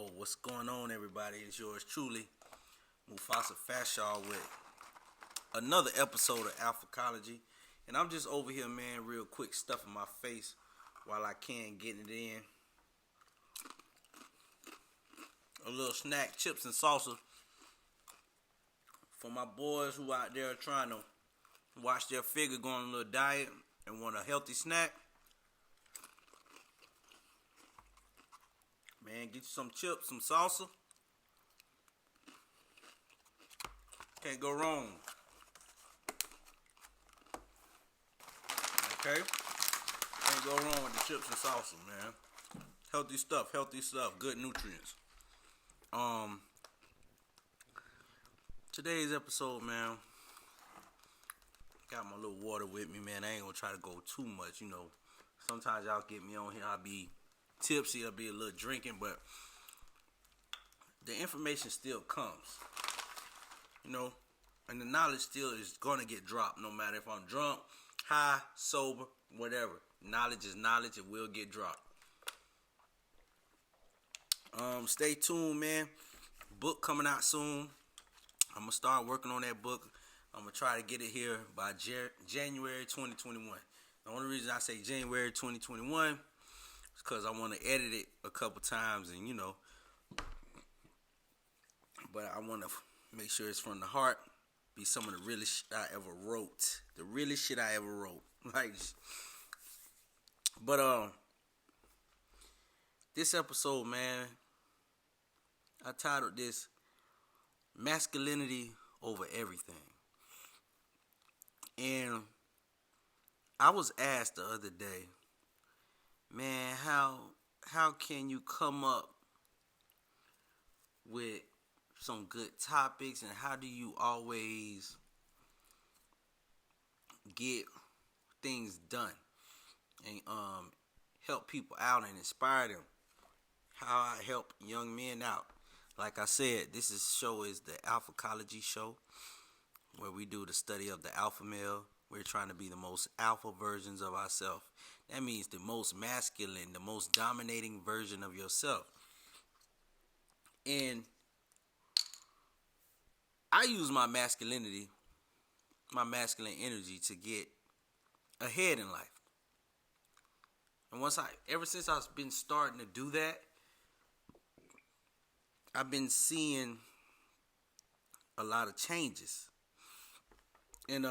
Yo, what's going on, everybody? It's yours truly, Mufasa Fashaw, with another episode of Alphacology. And I'm just over here, man, real quick, stuffing my face while I can, getting it in. A little snack, chips and salsa for my boys who out there trying to watch their figure, go on a little diet and want a healthy snack. Man, get you some chips, some salsa. Can't go wrong. Okay? Can't go wrong with the chips and salsa, man. Healthy stuff, good nutrients. Today's episode, man, got my little water with me, man. I ain't gonna try to go too much, Sometimes y'all get me on here, I'll be tipsy, I'll be a little drinking, but the information still comes, and the knowledge still is gonna get dropped no matter if I'm drunk, high, sober, whatever. Knowledge is knowledge, it will get dropped. Stay tuned, man. Book coming out soon. I'm gonna start working on that book. I'm gonna try to get it here by January 2021. The only reason I say January 2021 is because I want to edit it a couple times, and but I want to make sure it's from the heart. Be some of the realest shit I ever wrote. The realest shit I ever wrote. But this episode, man, I titled this Masculinity Over Everything. And I was asked the other day, man, how can you come up with some good topics, and how do you always get things done and help people out and inspire them? How I help young men out. Like I said, this show is the Alphacology show, where we do the study of the alpha male. We're trying to be the most alpha versions of ourselves. That means the most masculine, the most dominating version of yourself. And I use my masculinity, my masculine energy to get ahead in life. And ever since I've been starting to do that, I've been seeing a lot of changes. And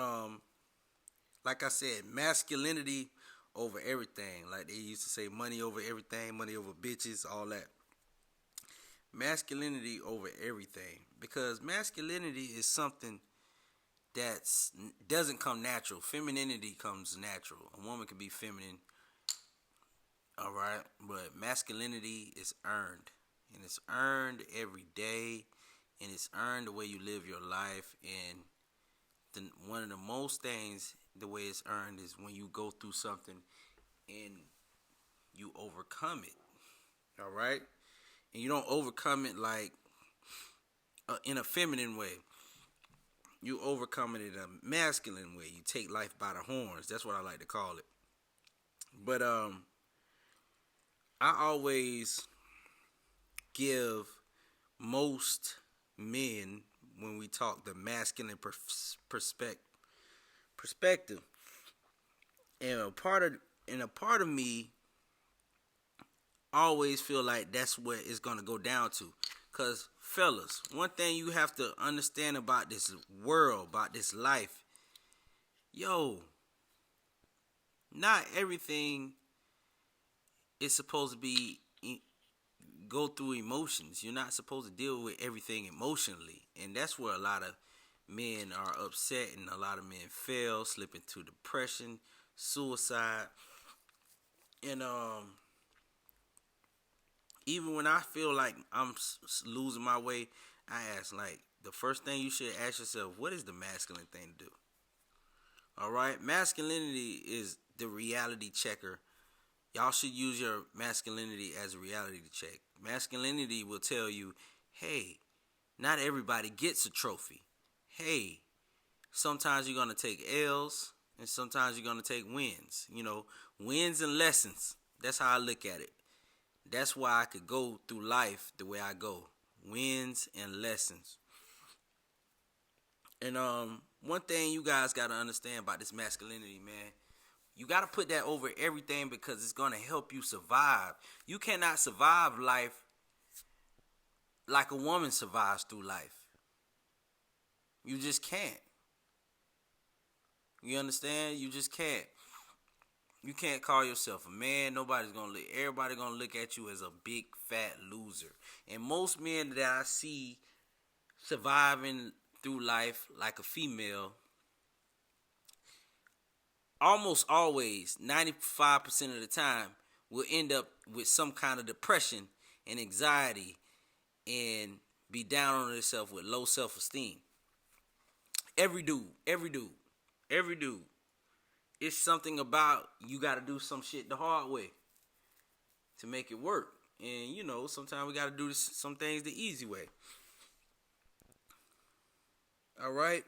like I said, masculinity over everything. Like they used to say, money over everything, money over bitches, all that. Masculinity over everything. Because masculinity is something that doesn't come natural. Femininity comes natural. A woman can be feminine, all right? But masculinity is earned. And it's earned every day. And it's earned the way you live your life. And one of the most things, the way it's earned, is when you go through something and you overcome it. All right? And you don't overcome it like in a feminine way. You overcome it in a masculine way. You take life by the horns. That's what I like to call it. But I always give most men, when we talk the masculine perspective, and a part of me always feel like that's what it's gonna go down to. Cause fellas, one thing you have to understand about this world, about this life, not everything is supposed to be go through emotions. You're not supposed to deal with everything emotionally. And that's where a lot of men are upset, and a lot of men fail, slip into depression, suicide. And even when I feel like I'm losing my way, I ask, the first thing you should ask yourself, what is the masculine thing to do? All right? Masculinity is the reality checker. Y'all should use your masculinity as a reality check. Masculinity will tell you, hey, not everybody gets a trophy. Hey, sometimes you're going to take L's, and sometimes you're going to take wins. Wins and lessons. That's how I look at it. That's why I could go through life the way I go. Wins and lessons. And one thing you guys gotta understand about this masculinity, man, you gotta put that over everything because it's gonna help you survive. You cannot survive life like a woman survives through life. You just can't. You understand? You just can't. You can't call yourself a man. Everybody gonna look at you as a big fat loser. And most men that I see surviving through life like a female, almost always, 95% of the time, will end up with some kind of depression and anxiety and be down on themselves with low self-esteem. Every dude. It's something about you got to do some shit the hard way to make it work. And, sometimes we got to do some things the easy way. All right?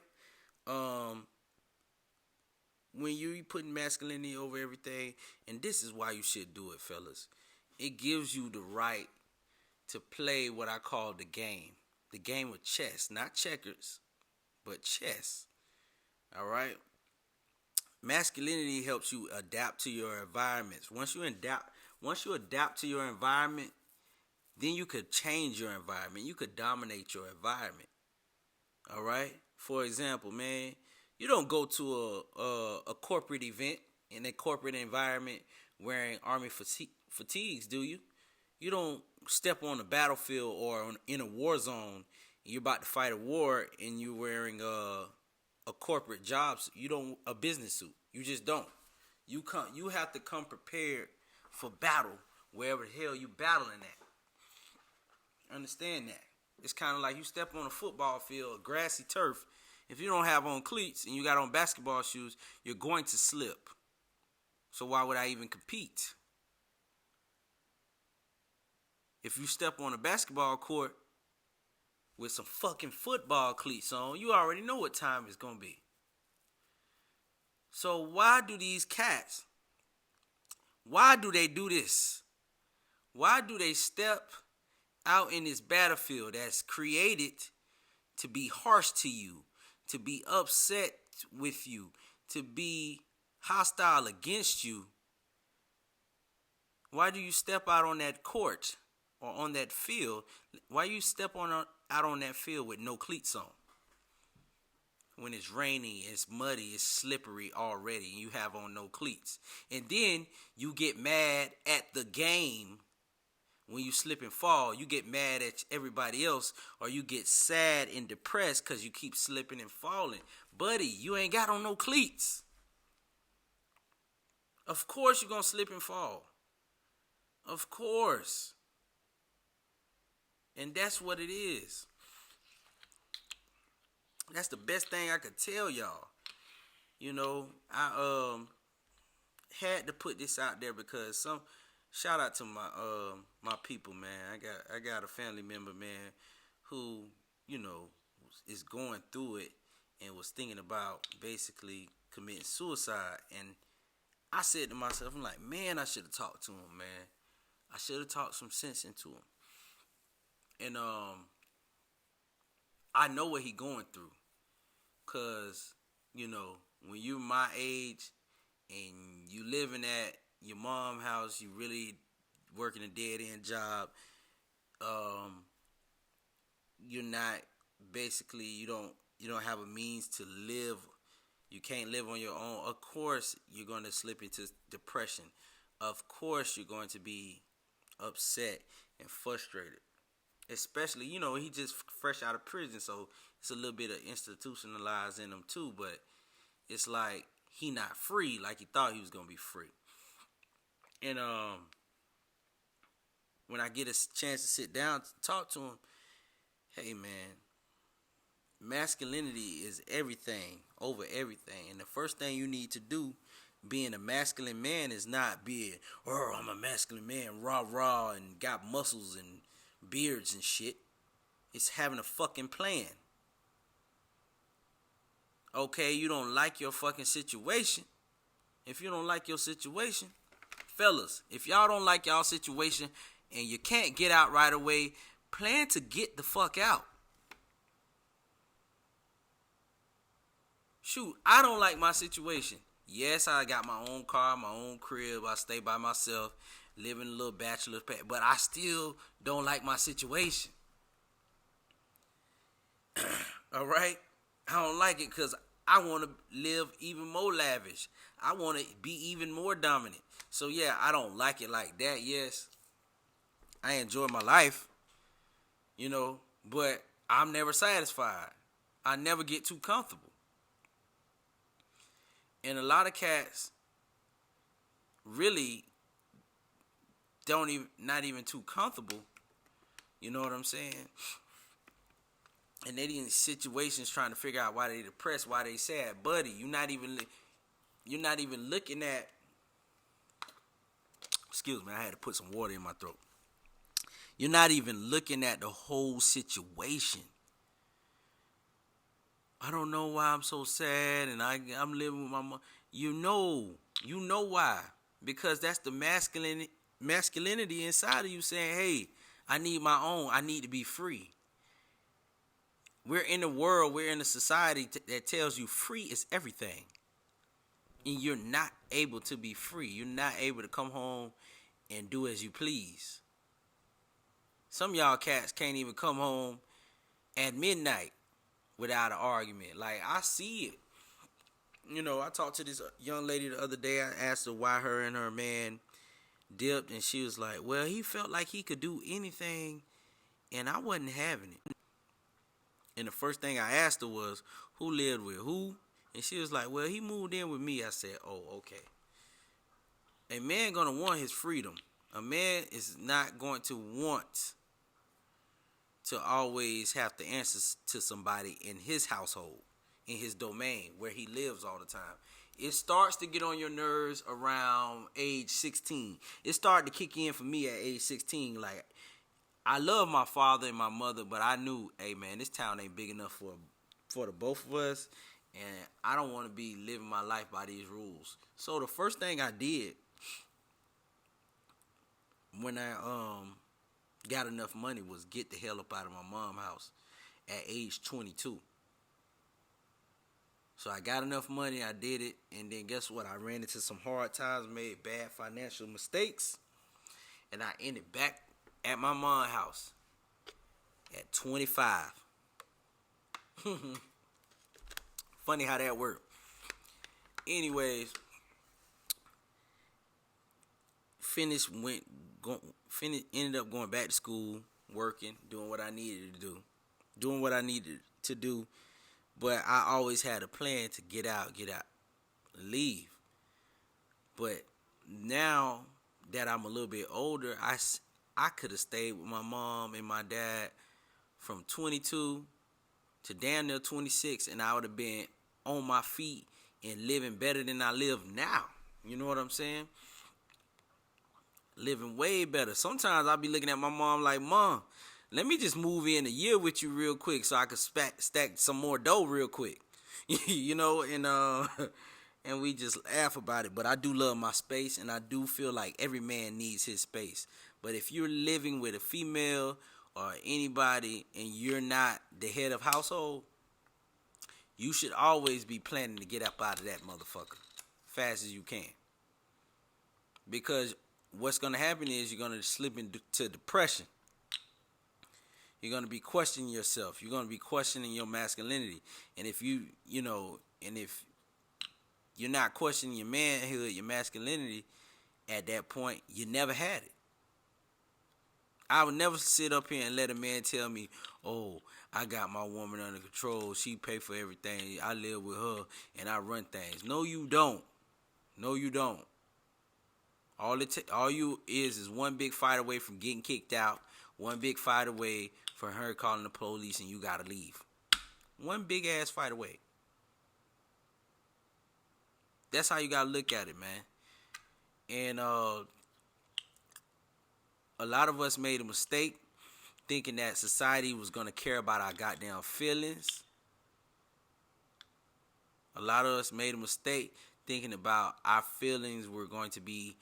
When you putting masculinity over everything, and this is why you should do it, fellas. It gives you the right to play what I call the game. The game of chess. Not checkers, but chess. All right? Masculinity helps you adapt to your environments. Once you adapt to your environment, then you could change your environment. You could dominate your environment. All right? For example, man, you don't go to a corporate event in a corporate environment wearing army fatigues, do you? You don't step on the battlefield or in a war zone. You're about to fight a war and you're wearing a corporate job. A business suit. You just don't. You have to come prepared for battle wherever the hell you battling at. Understand that. It's kind of like you step on a football field, grassy turf. If you don't have on cleats and you got on basketball shoes, you're going to slip. So why would I even compete? If you step on a basketball court with some fucking football cleats on, you already know what time it's going to be. So why do these cats, why do they do this? Why do they step out in this battlefield that's created to be harsh to you, to be upset with you, to be hostile against you? Why do you step out on that court or on that field? Why you step out on that field with no cleats on? When it's rainy, it's muddy, it's slippery already, and you have on no cleats. And then you get mad at the game when you slip and fall. You get mad at everybody else, or you get sad and depressed because you keep slipping and falling. Buddy, you ain't got on no cleats. Of course you're going to slip and fall. Of course. And that's what it is. That's the best thing I could tell y'all. I had to put this out there because shout out to my people, man. I got a family member, man, who, is going through it and was thinking about basically committing suicide. And I said to myself, I'm like, man, I should have talked to him, man. I should have talked some sense into him. And I know what he going through. Cause, when you're my age and you living at your mom's house, you really working a dead-end job, you're not, basically, you don't have a means to live. You can't live on your own. Of course, you're going to slip into depression. Of course, you're going to be upset and frustrated. Especially, he just fresh out of prison, so it's a little bit of institutionalized in him too, but it's like he not free like he thought he was going to be free. And when I get a chance to sit down to talk to him, hey man, masculinity is everything over everything. And the first thing you need to do being a masculine man is not being, I'm a masculine man, rah, and got muscles and beards and shit. It's having a fucking plan. Okay, you don't like your fucking situation. If you don't like your situation, fellas, if y'all don't like y'all situation and you can't get out right away, plan to get the fuck out. Shoot, I don't like my situation. Yes, I got my own car, my own crib. I stay by myself, living a little bachelor's pad, but I still don't like my situation. All right? I don't like it because I want to live even more lavish. I want to be even more dominant. So, yeah, I don't like it like that. Yes, I enjoy my life, but I'm never satisfied. I never get too comfortable. And a lot of cats really not even too comfortable. You know what I'm saying? And they in situations trying to figure out why they depressed, why they sad. Buddy, you're not even looking at. Excuse me, I had to put some water in my throat. You're not even looking at the whole situation. I don't know why I'm so sad, and I'm living with my mom. You know why? Because that's the masculinity inside of you saying, "Hey, I need my own. I need to be free." We're in a world, we're in a society that tells you free is everything, and you're not able to be free. You're not able to come home and do as you please. Some of y'all cats can't even come home at midnight without an argument. Like, I see it. I talked to this young lady the other day. I asked her why her and her man dipped, and she was like, well, he felt like he could do anything, and I wasn't having it. And the first thing I asked her was, who lived with who? And she was like, well, he moved in with me. I said, oh, okay. A man going to want his freedom. A man is not going to want to always have to answer to somebody in his household, in his domain, where he lives all the time. It starts to get on your nerves around age 16. It started to kick in for me at age 16. Like, I love my father and my mother, but I knew, hey, man, this town ain't big enough for the both of us, and I don't want to be living my life by these rules. So the first thing I did when I got enough money was get the hell up out of my mom's house at age 22. So I got enough money, I did it, and then guess what? I ran into some hard times, made bad financial mistakes, and I ended back at my mom's house at 25. Funny how that worked. Anyways, ended up going back to school, working, doing what I needed to do. But I always had a plan to get out, leave. But now that I'm a little bit older, I could have stayed with my mom and my dad from 22 to damn near 26, and I would have been on my feet and living better than I live now. You know what I'm saying? Living way better. Sometimes I'll be looking at my mom like, Mom, let me just move in a year with you real quick so I can stack some more dough real quick. And we just laugh about it. But I do love my space, and I do feel like every man needs his space. But if you're living with a female or anybody and you're not the head of household, you should always be planning to get up out of that motherfucker fast as you can. Because what's going to happen is you're going to slip into depression. You're going to be questioning yourself. You're going to be questioning your masculinity. And if if you're not questioning your manhood, your masculinity, at that point, you never had it. I would never sit up here and let a man tell me, oh, I got my woman under control. She pay for everything. I live with her and I run things. No, you don't. No, you don't. All you is one big fight away from getting kicked out. One big fight away from her calling the police and you gotta leave. One big ass fight away. That's how you gotta look at it, man. And a lot of us made a mistake thinking that society was gonna care about our goddamn feelings. A lot of us made a mistake thinking about our feelings were going to be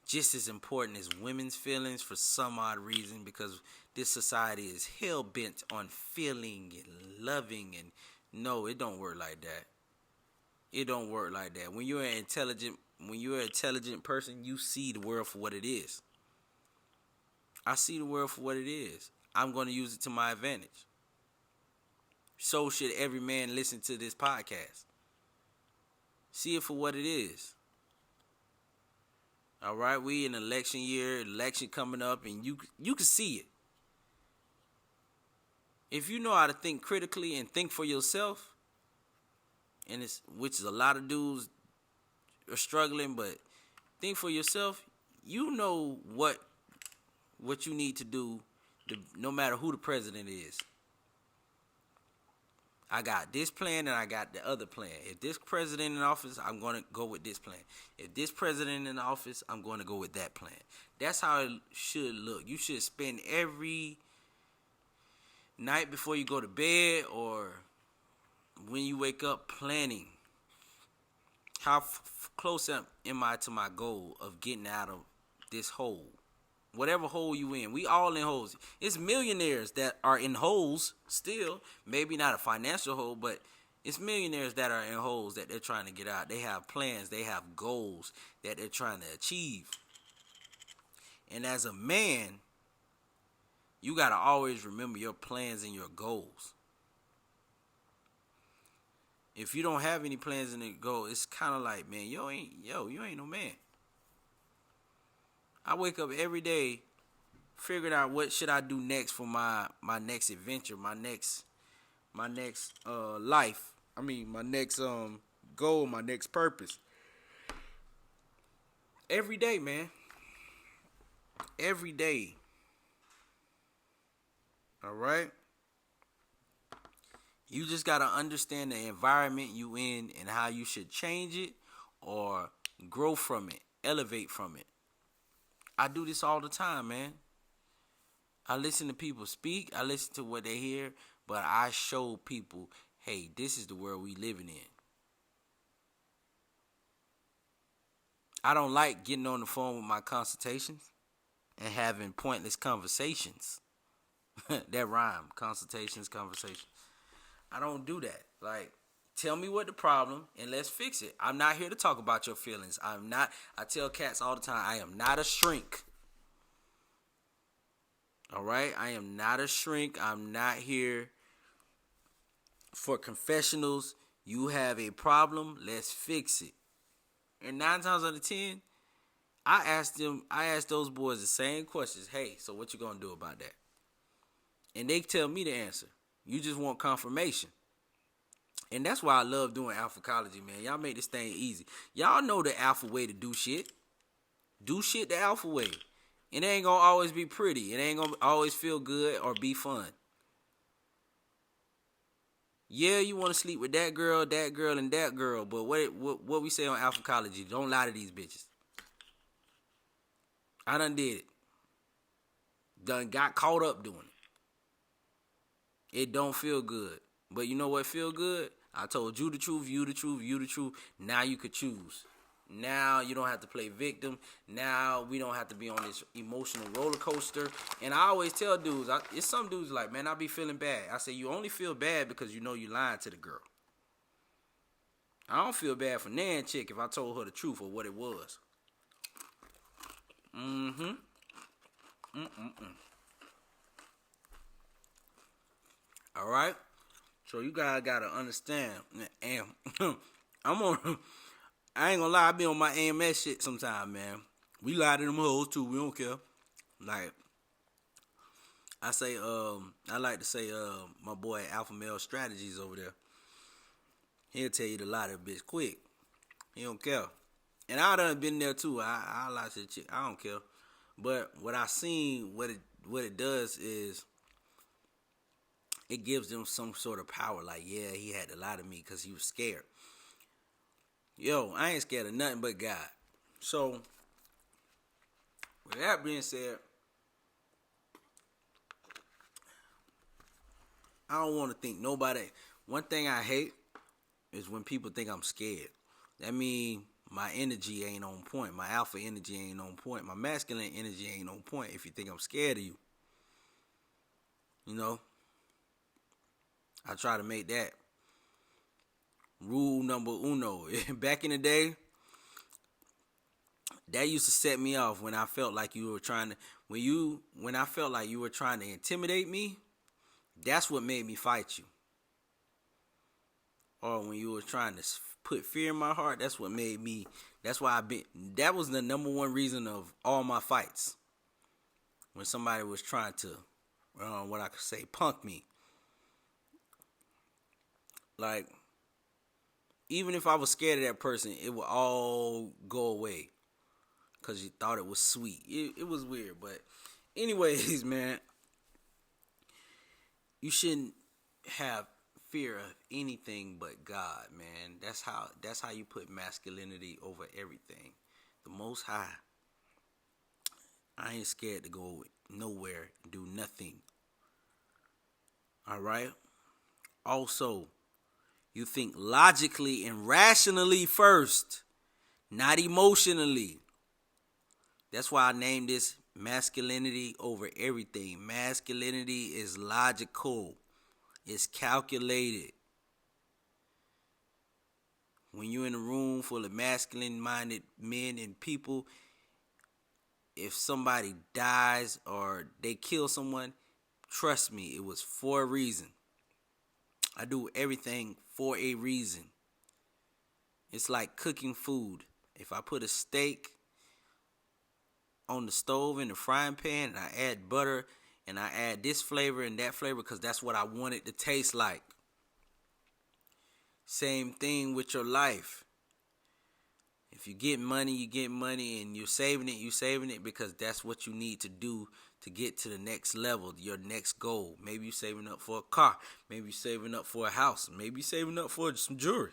just as important as women's feelings for some odd reason, because this society is hell bent on feeling and loving, and no, it don't work like that. It don't work like that. When you're an intelligent person, you see the world for what it is. I see the world for what it is. I'm going to use it to my advantage. So should every man listen to this podcast. See it for what it is. All right, we in election year, election coming up, and you can see it. If you know how to think critically and think for yourself, and which is a lot of dudes are struggling, but think for yourself. You know what you need to do, no matter who the president is. I got this plan and I got the other plan. If this president in office, I'm going to go with this plan. If this president in office, I'm going to go with that plan. That's how it should look. You should spend every night before you go to bed or when you wake up planning. How close am I to my goal of getting out of this hole? Whatever hole you in. We all in holes. It's millionaires that are in holes still. Maybe not a financial hole, but it's millionaires that are in holes that they're trying to get out. They have plans. They have goals that they're trying to achieve. And as a man, you got to always remember your plans and your goals. If you don't have any plans and a goal, it's kind of like, man, you ain't no man. I wake up every day figuring out what should I do next for my next adventure, my next life. I mean, my next goal, my next purpose. Every day, man. Every day. All right? You just got to understand the environment you in and how you should change it or grow from it, elevate from it. I do this all the time, man. I listen to people speak. I listen to what they hear. But I show people, hey, this is the world we living in. I don't like getting on the phone with my consultations and having pointless conversations. That rhyme. Consultations, conversations. I don't do that. Like, tell me what the problem and let's fix it. I'm not here to talk about your feelings. I tell cats all the time, I am not a shrink. All right? I am not a shrink. I'm not here for confessionals. You have a problem, let's fix it. And 9 times out of 10, I ask those boys the same questions. Hey, so what you gonna do about that? And they tell me the answer. You just want confirmation. And that's why I love doing alphacology, man. Y'all make this thing easy. Y'all know the alpha way to do shit. Do shit the alpha way. It ain't gonna always be pretty. It ain't gonna always feel good or be fun. Yeah, you want to sleep with that girl, and that girl. But what we say on alphacology, don't lie to these bitches. I done did it. Done got caught up doing it. It don't feel good. But you know what feel good? I told you the truth, you the truth, you the truth. Now you could choose. Now you don't have to play victim. Now we don't have to be on this emotional roller coaster. And I always tell dudes, it's some dudes like, man, I be feeling bad. I say, you only feel bad because you know you lying to the girl. I don't feel bad for Nan chick if I told her the truth or what it was. All right? So you guys got to understand. And I ain't gonna lie, I be on my AMS shit sometime, man. We lie to them hoes too, we don't care. Like, I like to say, my boy Alpha Male Strategies over there. He'll tell you to lie to a bitch quick. He don't care. And I done been there too. I lie to the chick. I don't care. But what I seen, what it does is, it gives them some sort of power. Like, yeah, he had to lie to me because he was scared. Yo, I ain't scared of nothing but God. So, with that being said, I don't want to think nobody. One thing I hate is when people think I'm scared. That mean my energy ain't on point. My alpha energy ain't on point. My masculine energy ain't on point if you think I'm scared of you. You know, I try to make that rule number uno. Back in the day, that used to set me off when I felt like you were trying to, when I felt like you were trying to intimidate me, that's what made me fight you. Or when you were trying to put fear in my heart, that's what made me, that was the number one reason of all my fights. When somebody was trying to, what I could say, punk me. Like, even if I was scared of that person, it would all go away. Because you thought it was sweet. It was weird. But anyways, man, you shouldn't have fear of anything but God, man. That's how you put masculinity over everything. The Most High. I ain't scared to go nowhere, do nothing. All right? Also, you think logically and rationally first, not emotionally. That's why I named this masculinity over everything. Masculinity is logical. It's calculated. When you're in a room full of masculine-minded men and people, if somebody dies or they kill someone, trust me, it was for a reason. I do everything for a reason. It's like cooking food. If I put a steak on the stove in the frying pan and I add butter and I add this flavor and that flavor because that's what I want it to taste like. Same thing with your life. If you get money and you're saving it because that's what you need to do to get to the next level, your next goal. Maybe you're saving up for a car. Maybe you're saving up for a house. Maybe you're saving up for some jewelry.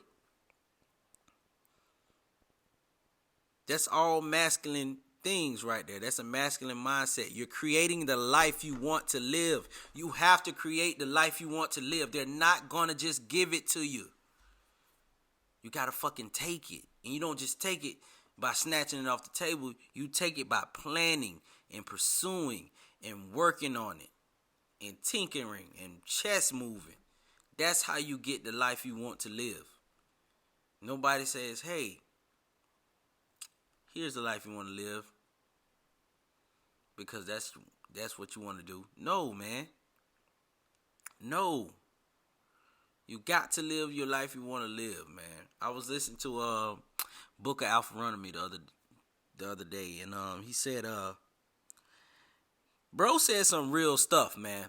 That's all masculine things right there. That's a masculine mindset. You're creating the life you want to live. You have to create the life you want to live. They're not going to just give it to you. You got to fucking take it. And you don't just take it by snatching it off the table. You take it by planning and pursuing and working on it and tinkering and chess moving. That's how you get the life you want to live. Nobody says, hey, here's the life you want to live because that's what you want to do. No, man. No. You got to live your life you want to live, man. I was listening to Book of Alpharonomy the other day, and he said, bro said some real stuff, man.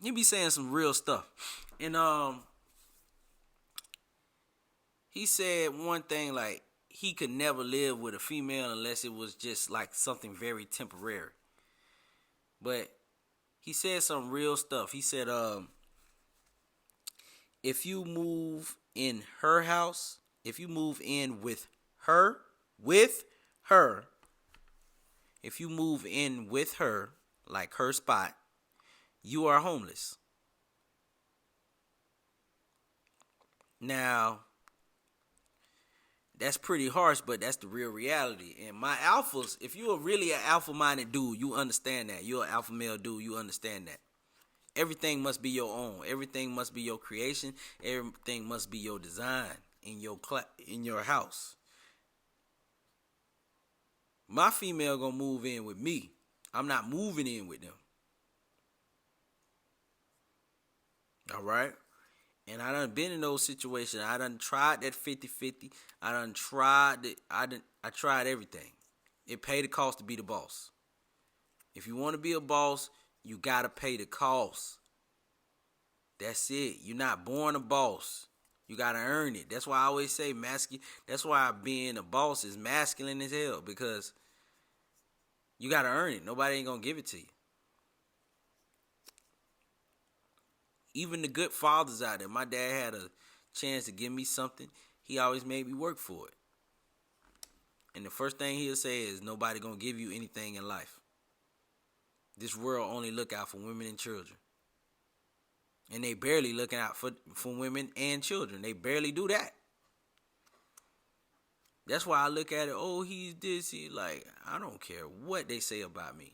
He be saying some real stuff, and he said one thing like he could never live with a female unless it was just like something very temporary. But he said some real stuff. He said, if you move in her house, if you move in with her, if you move in with her, like her spot, you are homeless. Now, that's pretty harsh, but that's the real reality. And my alphas, if you're really an alpha-minded dude, you understand that. You're an alpha male dude, you understand that. Everything must be your own. Everything must be your creation. Everything must be your design in your house. My female gonna move in with me. I'm not moving in with them. All right? And I done been in those situations. I done tried that 50-50. I tried everything. It paid the cost to be the boss. If you want to be a boss, you got to pay the cost. That's it. You're not born a boss. You got to earn it. That's why I always say masculine. That's why being a boss is masculine as hell, because you got to earn it. Nobody ain't going to give it to you. Even the good fathers out there, my dad had a chance to give me something. He always made me work for it. And the first thing he'll say is, nobody going to give you anything in life. This world only look out for women and children. And they barely looking out for women and children. They barely do that. That's why I look at it, oh, he's this, he like, I don't care what they say about me.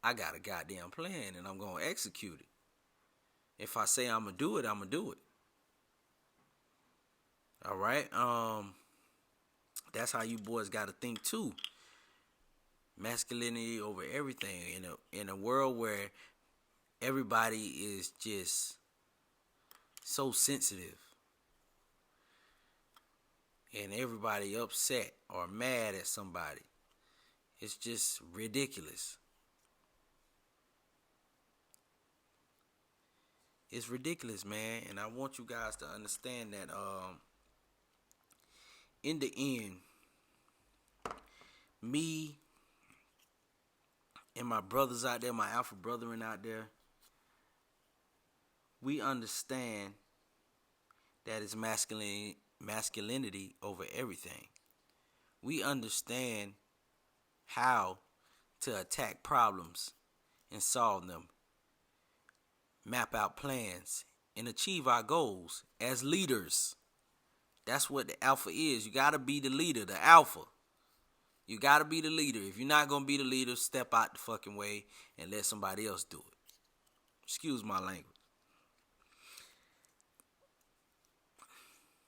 I got a goddamn plan and I'm going to execute it. If I say I'm going to do it, I'm going to do it. All right? That's how you boys got to think too. Masculinity over everything in a world where everybody is just so sensitive and everybody upset or mad at somebody. It's just ridiculous. It's ridiculous, man. And I want you guys to understand that in the end, me and my brothers out there, my alpha brethren out there, we understand that it's masculinity over everything. We understand how to attack problems and solve them, map out plans, and achieve our goals as leaders. That's what the alpha is. You got to be the leader, the alpha. You got to be the leader. If you're not going to be the leader, step out the fucking way and let somebody else do it. Excuse my language.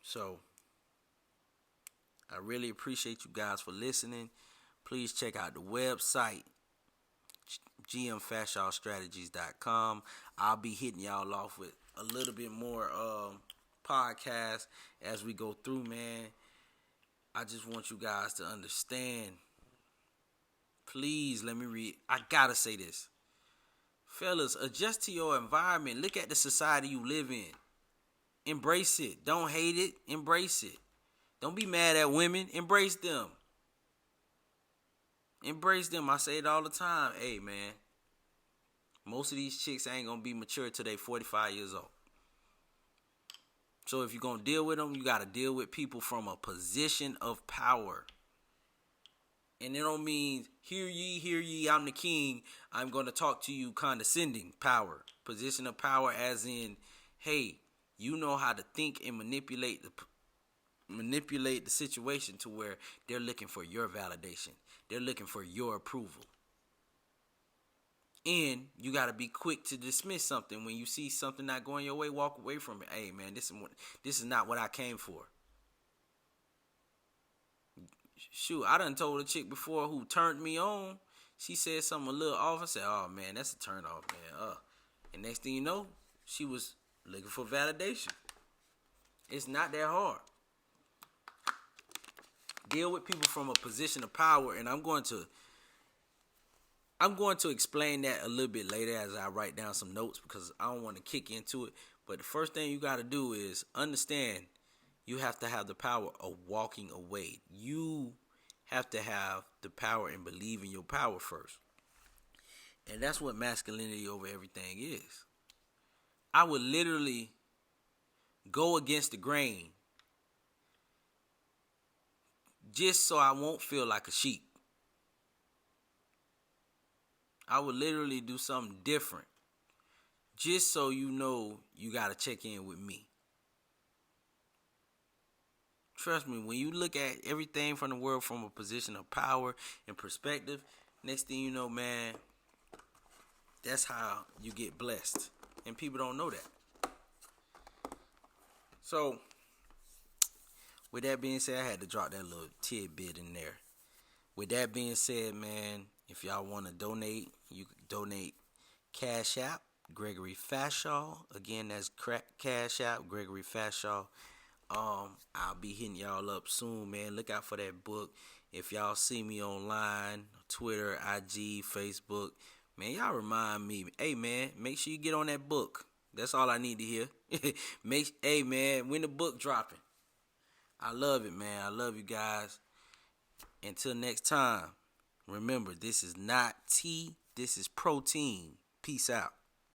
So, I really appreciate you guys for listening. Please check out the website, gmfashallstrategies.com. I'll be hitting y'all off with a little bit more podcasts as we go through, man. I just want you guys to understand. Please, let me read. I gotta say this. Fellas, adjust to your environment. Look at the society you live in. Embrace it. Don't hate it. Embrace it. Don't be mad at women. Embrace them. Embrace them. I say it all the time. Hey, man. Most of these chicks ain't going to be mature till they 45 years old. So if you're going to deal with them, you got to deal with people from a position of power. And it don't mean, hear ye, I'm the king. I'm going to talk to you condescending power. Position of power as in, hey, you know how to think and manipulate the situation to where they're looking for your validation. They're looking for your approval. And you got to be quick to dismiss something. When you see something not going your way, walk away from it. Hey, man, this is not what I came for. Shoot, I done told a chick before who turned me on. She said something a little off. I said, oh, man, that's a turn off, man. And next thing you know, she was looking for validation. It's not that hard. Deal with people from a position of power, and I'm going to explain that a little bit later as I write down some notes because I don't want to kick into it. But the first thing you got to do is understand you have to have the power of walking away. You have to have the power and believe in your power first. And that's what masculinity over everything is. I would literally go against the grain just so I won't feel like a sheep. I would literally do something different just so you know you got to check in with me. Trust me, when you look at everything from the world from a position of power and perspective, next thing you know, man, that's how you get blessed. And people don't know that. So, with that being said, I had to drop that little tidbit in there. With that being said, man, if y'all want to donate, you can donate Cash App, Gregory Fashaw. Again, that's Cash App, Gregory Fashaw. I'll be hitting y'all up soon, man. Look out for that book. If y'all see me online, Twitter, IG, Facebook, man, y'all remind me. Hey, man, make sure you get on that book. That's all I need to hear. Hey, man, when the book dropping? I love it, man. I love you guys. Until next time, remember, this is not tea. This is protein. Peace out.